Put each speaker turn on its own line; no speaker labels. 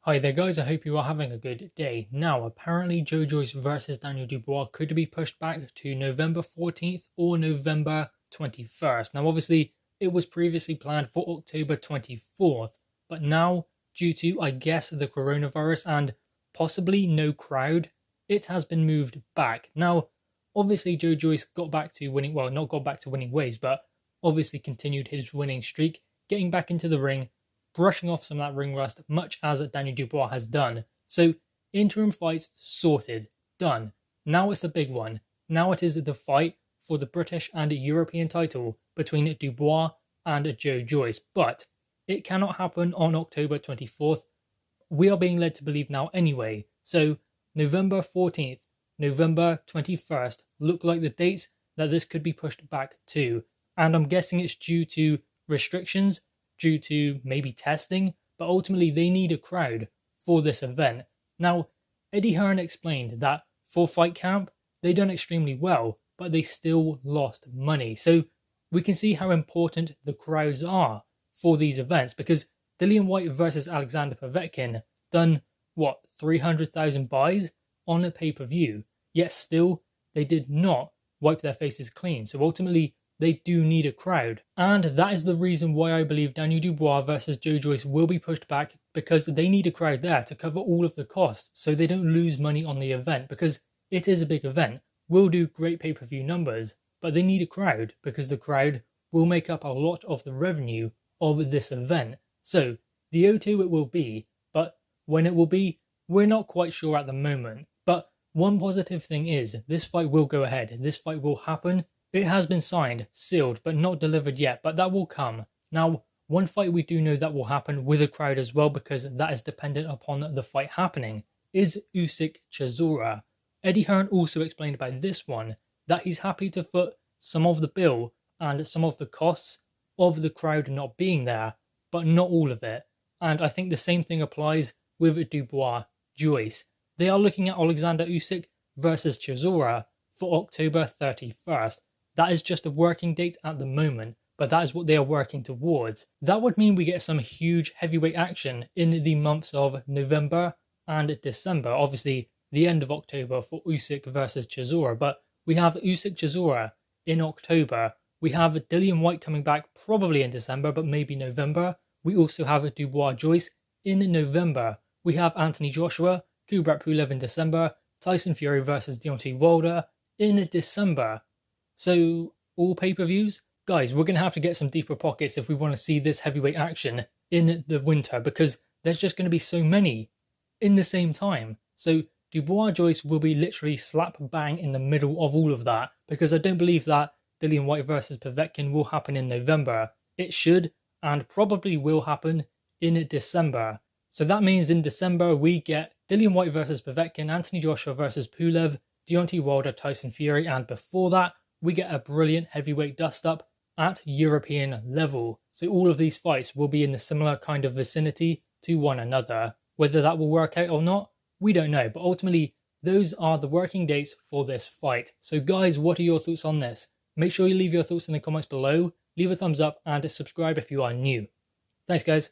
Hi there guys, I hope you are having a good day. Now, apparently Joyce versus Daniel Dubois could be pushed back to November 14th or November 21st. Now obviously it was previously planned for October 24th, but now due to I guess the coronavirus and possibly no crowd, it has been moved back. Now obviously Joyce got back to winning, well not got back to winning ways, but obviously continued his winning streak, getting back into the ring, brushing off some of that ring rust, much as Daniel Dubois has done. So, interim fights sorted, done. Now it's the big one. Now it is the fight for the British and European title between Dubois and Joyce. But it cannot happen on October 24th. We are being led to believe now anyway. So, November 14th, November 21st look like the dates that this could be pushed back to. And I'm guessing it's due to restrictions, due to maybe testing, but ultimately they need a crowd for this event. Now, Eddie Hearn explained that for Fight Camp, they done extremely well, but they still lost money. So we can see how important the crowds are for these events, because Dillian Whyte versus Alexander Povetkin done, 300,000 buys on a pay-per-view, yet still they did not wipe their faces clean. So ultimately, they do need a crowd. And that is the reason why I believe Daniel Dubois versus Joyce will be pushed back, because they need a crowd there to cover all of the costs so they don't lose money on the event, because it is a big event, will do great pay-per-view numbers, but they need a crowd because the crowd will make up a lot of the revenue of this event. So the O2 it will be, but when it will be, we're not quite sure at the moment. But one positive thing is this fight will go ahead. This fight will happen. It has been signed, sealed, but not delivered yet, but that will come. Now, one fight we do know that will happen with a crowd as well, because that is dependent upon the fight happening, is Usyk Chisora. Eddie Hearn also explained about this one, that he's happy to foot some of the bill and some of the costs of the crowd not being there, but not all of it. And I think the same thing applies with Dubois Joyce. They are looking at Alexander Usyk versus Chisora for October 31st. That is just a working date at the moment, but that is what they are working towards. That would mean we get some huge heavyweight action in the months of November and December. Obviously, the end of October for Usyk versus Chisora, but we have Usyk Chisora in October. We have Dillian Whyte coming back probably in December, but maybe November. We also have Dubois Joyce in November. We have Anthony Joshua, Kubrat Pulev in December, Tyson Fury versus Deontay Wilder in December. So, all pay-per-views? Guys, we're going to have to get some deeper pockets if we want to see this heavyweight action in the winter, because there's just going to be so many in the same time. So, Dubois Joyce will be literally slap bang in the middle of all of that, because I don't believe that Dillian Whyte versus Povetkin will happen in November. It should, and probably will happen in December. So that means in December we get Dillian Whyte versus Povetkin, Anthony Joshua versus Pulev, Deontay Wilder, Tyson Fury, and before that, we get a brilliant heavyweight dust-up at European level. So all of these fights will be in a similar kind of vicinity to one another. Whether that will work out or not, we don't know. But ultimately, those are the working dates for this fight. So guys, what are your thoughts on this? Make sure you leave your thoughts in the comments below, leave a thumbs up, and subscribe if you are new. Thanks guys.